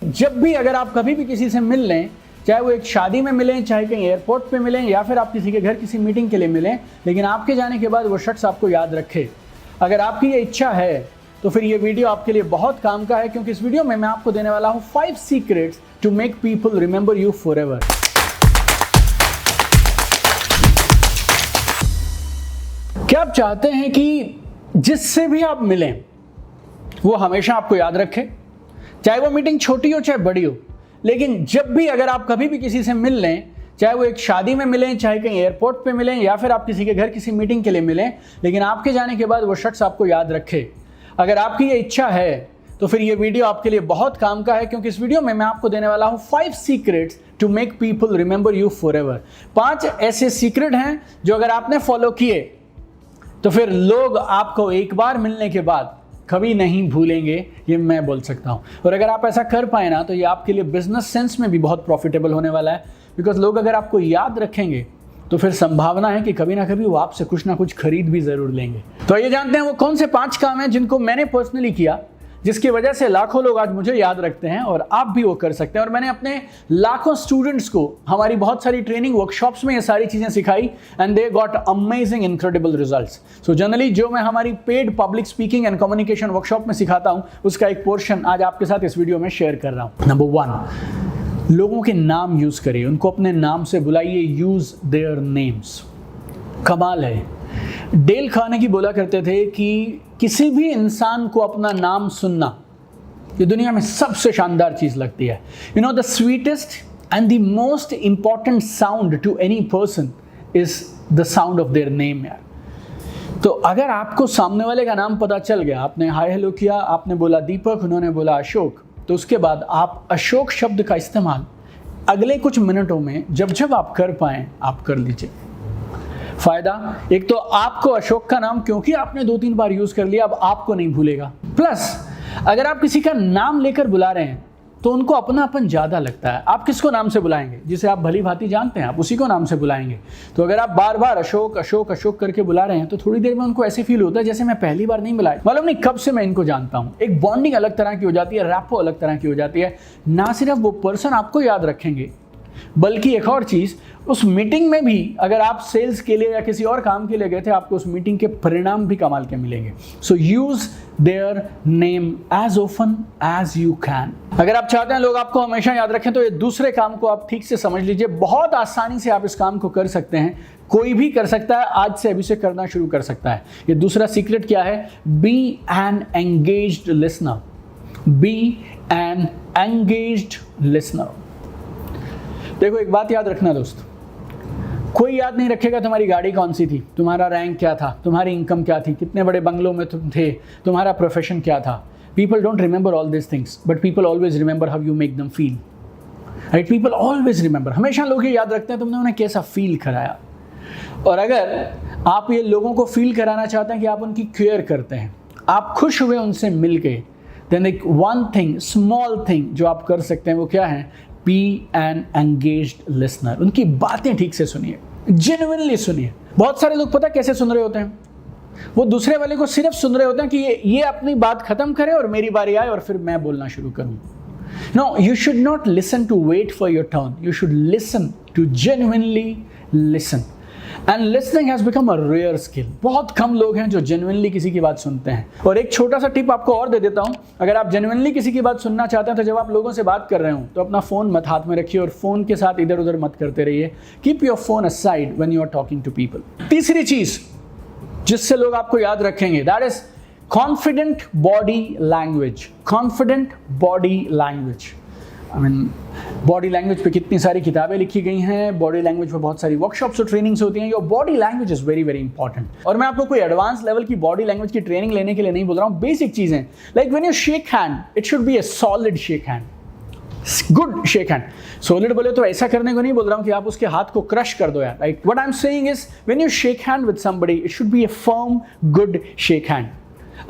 जब भी अगर आप कभी भी किसी से मिल लें, चाहे वो एक शादी में मिलें, चाहे कहीं एयरपोर्ट पे मिलें, या फिर आप किसी के घर किसी मीटिंग के लिए मिलें, लेकिन आपके जाने के बाद वो शख्स आपको याद रखे, अगर आपकी ये इच्छा है तो फिर ये वीडियो आपके लिए बहुत काम का है, क्योंकि इस वीडियो में मैं आपको देने वाला हूँ 5 secrets to make people remember you forever. क्या आप चाहते हैं कि जिससे भी आप मिलें वो हमेशा आपको याद रखे, चाहे वो मीटिंग छोटी हो चाहे बड़ी हो, लेकिन जब भी अगर आप कभी भी किसी से मिल लें, चाहे वो एक शादी में मिलें, चाहे कहीं एयरपोर्ट पे मिलें, या फिर आप किसी के घर किसी मीटिंग के लिए मिलें, लेकिन आपके जाने के बाद वो शख्स आपको याद रखे, अगर आपकी ये इच्छा है तो फिर ये वीडियो आपके लिए बहुत काम का है, क्योंकि इस वीडियो में मैं आपको देने वाला हूँ 5 secrets to make people remember you forever. 5 ऐसे सीक्रेट हैं जो अगर आपने फॉलो किए तो फिर लोग आपको एक बार मिलने के बाद कभी नहीं भूलेंगे, ये मैं बोल सकता हूँ। और अगर आप ऐसा कर पाए ना तो ये आपके लिए बिजनेस सेंस में भी बहुत प्रॉफिटेबल होने वाला है, बिकॉज लोग अगर आपको याद रखेंगे तो फिर संभावना है कि कभी ना कभी वो आपसे कुछ ना कुछ खरीद भी जरूर लेंगे। तो ये जानते हैं वो कौन से 5 काम हैं जिनको मैंने पर्सनली किया, जिसकी वजह से लाखों लोग आज मुझे याद रखते हैं, और आप भी वो कर सकते हैं। और मैंने अपने लाखों स्टूडेंट्स को हमारी बहुत सारी ट्रेनिंग वर्कशॉप्स में ये सारी चीज़ें सिखाई, and they got amazing incredible results. So generally जो मैं हमारी paid public speaking and communication workshop में सिखाता हूँ, उसका एक पोर्शन आज आपके साथ इस वीडियो में शेयर कर रहा हूँ। नंबर 1, लोगों के नाम यूज़ करिए, उनको अपने नाम से बुलाइए, यूज़ देयर नेम्स। कमाल है, डेल कार्नेगी बोला करते थे कि किसी भी इंसान को अपना नाम सुनना ये दुनिया में सबसे शानदार चीज लगती है। You know the sweetest and the most important sound to any person is the sound of their name. यार, तो अगर आपको सामने वाले का नाम पता चल गया, आपने हाय हेलो किया, आपने बोला दीपक, उन्होंने बोला अशोक, तो उसके बाद आप अशोक शब्द का इस्तेमाल अगले कुछ मिनटों में जब जब आप कर पाएं आप कर लीजिए। फायदा, एक तो आपको अशोक का नाम क्योंकि आपने 2-3 बार यूज कर लिया, अब आपको नहीं भूलेगा। प्लस अगर आप किसी का नाम लेकर बुला रहे हैं तो उनको अपनापन ज्यादा लगता है। आप किसको नाम से बुलाएंगे? जिसे आप भली भांति जानते हैं, आप उसी को नाम से बुलाएंगे। तो अगर आप बार बार अशोक अशोक अशोक करके बुला रहे हैं तो थोड़ी देर में उनको ऐसे फील होता है जैसे मैं पहली बार नहीं बुलाया, मालूम नहीं कब से मैं इनको जानता हूं। एक बॉन्डिंग अलग तरह की हो जाती है, रैपो अलग तरह की हो जाती है। ना सिर्फ वो पर्सन आपको याद रखेंगे, बल्कि एक और चीज, उस मीटिंग में भी अगर आप सेल्स के लिए या किसी और काम के लिए गए थे, आपको उस मीटिंग के परिणाम भी कमाल के मिलेंगे। So use their name as often as you can. अगर आप चाहते हैं लोग आपको हमेशा याद रखें तो ये दूसरे काम को आप ठीक से समझ लीजिए। बहुत आसानी से आप इस काम को कर सकते हैं, कोई भी कर सकता है, आज से अभी से करना शुरू कर सकता है। ये दूसरा सीक्रेट क्या है? Be an engaged listener. Be an engaged listener. देखो एक बात याद रखना दोस्त, कोई याद नहीं रखेगा तुम्हारी गाड़ी कौन सी थी, तुम्हारा रैंक क्या था, तुम्हारी इनकम क्या थी, कितने बड़े बंगलों में तुम थे, तुम्हारा प्रोफेशन क्या था। People don't remember all this things, but people always remember how you make them feel. Right, people always remember, हमेशा लोग ये याद रखते हैं तुमने उन्हें कैसा फील कराया। और अगर आप ये लोगों को फील कराना चाहते हैं कि आप उनकी केयर करते हैं, आप खुश हुए उनसे मिल के, देन एक वन थिंग, स्मॉल थिंग जो आप कर सकते हैं वो क्या है? Be an engaged listener. उनकी बातें ठीक से सुनिए, जेन्युइनली सुनिए। बहुत सारे लोग पता कैसे सुन रहे होते हैं? वो दूसरे वाले को सिर्फ सुन रहे होते हैं कि ये अपनी बात खत्म करे और मेरी बारी आए और फिर मैं बोलना शुरू करूं। No, you should not listen to wait for your turn, you should listen to genuinely listen. And listening has become a rare skill. बहुत कम लोग हैं जो जेन्युइनली किसी की बात सुनते हैं। और एक छोटा सा टिप आपको और दे देता हूं, अगर आप जेन्युइनली किसी की बात सुनना चाहते हैं तो जब आप लोगों से बात कर रहे हो तो अपना फोन मत हाथ में रखिए और फोन के साथ इधर उधर मत करते रहिए। Keep your phone aside when you are talking to people. तीसरी चीज जिससे लोग आपको याद रखेंगे, that is confident body language. Confident body language. Body language पे कितनी सारी किताबें लिखी गई हैं, बॉडी लैंग्वेज पे बहुत सारी वर्कशॉप्स और ट्रेनिंग्स होती हैं। Your body language is very very important. और मैं आपको कोई एडवांस लेवल की बॉडी लैंग्वेज की ट्रेनिंग लेने के लिए नहीं बोल रहा हूँ, बेसिक चीजें, like when you shake hand, it should be a solid shake hand, good shake hand. Solid बोले तो ऐसा करने को नहीं बोल रहा हूँ कि आप उसके हाथ को क्रश कर दो यार, right. What I am saying is when you shake hand with somebody, it should be a firm good shake hand.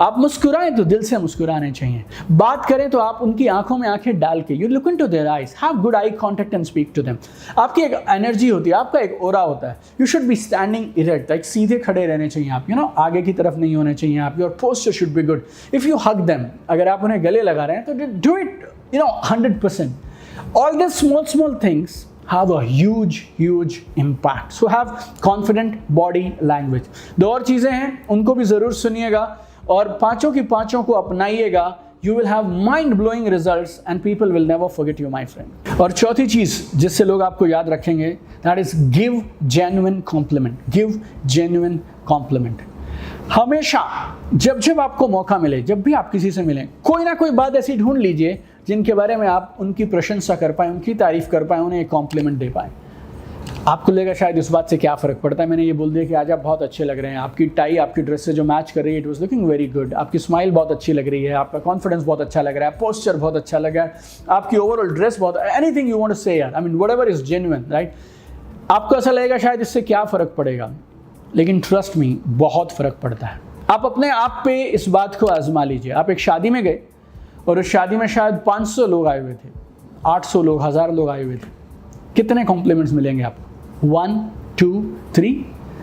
आप मुस्कुराएं तो दिल से मुस्कुराने चाहिए। बात करें तो आप उनकी आंखों में आंखें डाल के, you look into their eyes, have good eye contact and speak to them. आपकी एक एनर्जी होती है, आपका एक ऑरा होता है। You should be standing erect, like सीधे खड़े रहने चाहिए आप, यू नो, आगे की तरफ नहीं होने चाहिए आप। Your posture should be good. If you hug them, अगर आप उन्हें गले लगा रहे हैं तो do it 100%. All these small things have a huge impact. So have confident body language. 2 और चीज़ें हैं, उनको भी ज़रूर सुनिएगा और पांचों की पांचों को अपनाइएगा. You will have mind-blowing results and people will never forget you, my friend. और चौथी चीज़ जिससे लोग आपको याद रखेंगे, that is give genuine compliment. Give genuine compliment. हमेशा जब आपको मौका मिले, जब भी आप किसी से मिलें, कोई ना कोई बात ऐसी ढूंढ लीजिए जिनके बारे में आप उनकी प्रशंसा कर पाए, उनकी तारीफ कर पाए, उन्हें एक कॉम्प्लीमेंट दे पाए. आपको लगेगा शायद इस बात से क्या फ़र्क पड़ता है, मैंने ये बोल दिया कि आज आप बहुत अच्छे लग रहे हैं, आपकी टाई आपकी ड्रेस से जो मैच कर रही है, it was looking very good, आपकी स्माइल बहुत अच्छी लग रही है, आपका कॉन्फिडेंस बहुत अच्छा लग रहा है, पोस्चर बहुत अच्छा लग रहा है, आपकी ओवरऑल ड्रेस बहुत, एनीथिंग यू वांट टू से यार, I mean whatever is genuine, right. आपको ऐसा लगेगा शायद इससे क्या फ़र्क पड़ेगा, लेकिन ट्रस्ट मी, बहुत फ़र्क पड़ता है. आप अपने आप पे इस बात को आजमा लीजिए. आप एक शादी में गए और उस शादी में शायद 500 लोग आए हुए थे, 800 लोग, 1000 लोग आए हुए थे. कितने कॉम्प्लीमेंट्स मिलेंगे आपको? 1 2 3.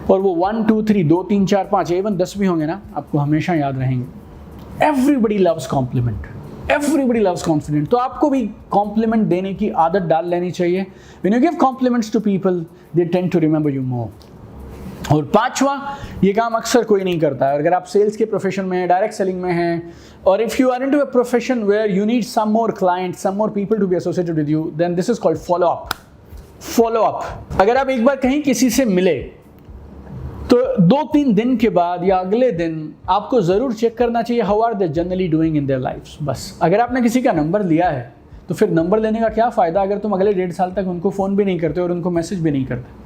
और वो 1 2 3 2 3 4 5 इवन 10 भी होंगे ना, आपको हमेशा याद रहेंगे. Everybody loves compliment, everybody loves compliment. तो आपको भी कॉम्प्लीमेंट देने की आदत डाल लेनी चाहिए. When you give compliments to people, they tend to remember you more. और पांचवा, ये काम अक्सर कोई नहीं करता है. अगर आप सेल्स के प्रोफेशन में हैं, डायरेक्ट सेलिंग में हैं, और if you are into a profession where you need some more clients, some more people to be associated with you, then this is called follow up. Follow up. अगर आप एक बार कहीं किसी से मिले तो 2-3 दिन के बाद या अगले दिन आपको ज़रूर चेक करना चाहिए how are they generally doing in their lives. बस अगर आपने किसी का नंबर लिया है तो फिर नंबर लेने का क्या फ़ायदा अगर तुम अगले 1.5 साल तक उनको फ़ोन भी नहीं करते और उनको मैसेज भी नहीं करते.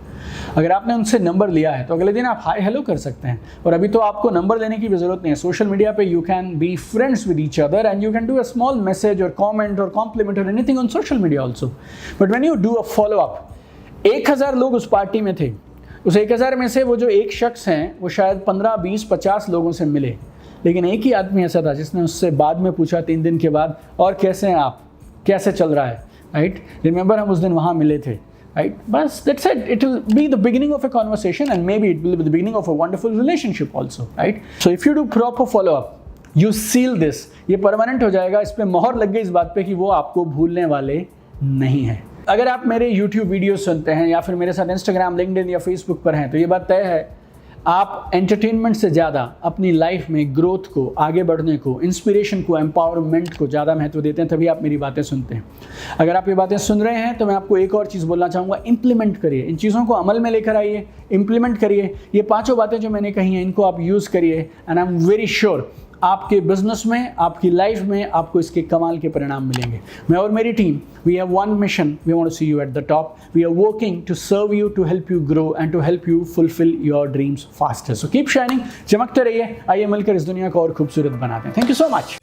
अगर आपने उनसे नंबर लिया है तो अगले दिन आप हाय हेलो कर सकते हैं. और अभी तो आपको नंबर लेने की भी ज़रूरत नहीं है. सोशल मीडिया पे you can be friends with each other and you can do a small message और कमेंट और कॉम्प्लीमेंट और anything on social media also. But when you do a follow up, 1000 लोग उस पार्टी में थे, उस 1000 में से वो जो एक शख्स हैं वो शायद 15 20 50 लोगों से मिले, लेकिन एक ही आदमी ऐसा था जिसने उससे बाद में पूछा 3 दिन के बाद, और कैसे हैं आप, कैसे चल रहा है, राइट. रिमेंबर हम उस दिन वहाँ मिले थे, right? But that's it. It will be the beginning of a conversation and maybe it will be the beginning of a wonderful relationship also, right? So if you do proper follow-up, you seal this. ये permanent हो जाएगा. इस पे मोहर लग गई इस बात पे कि वो आपको भूलने वाले नहीं हैं. अगर आप मेरे YouTube वीडियो सुनते हैं या फिर मेरे साथ Instagram, LinkedIn या Facebook पर हैं, तो ये बात तय है आप एंटरटेनमेंट से ज़्यादा अपनी लाइफ में ग्रोथ को, आगे बढ़ने को, इंस्पिरेशन को, एम्पावरमेंट को ज़्यादा महत्व देते हैं, तभी आप मेरी बातें सुनते हैं. अगर आप ये बातें सुन रहे हैं तो मैं आपको एक और चीज़ बोलना चाहूँगा, इम्प्लीमेंट करिए. इन चीज़ों को अमल में लेकर आइए, इम्प्लीमेंट करिए. ये 5 बातें जो मैंने कही हैं इनको आप यूज़ करिए and I am very sure आपके बिजनेस में, आपकी लाइफ में आपको इसके कमाल के परिणाम मिलेंगे. मैं और मेरी team, we have one mission, we want to see you at the top. We are working to serve you, to help you grow and to help you fulfil your dreams faster. So keep shining, चमकते रहिए. आइए मिलकर इस दुनिया को और खूबसूरत बनाते हैं. Thank you so much.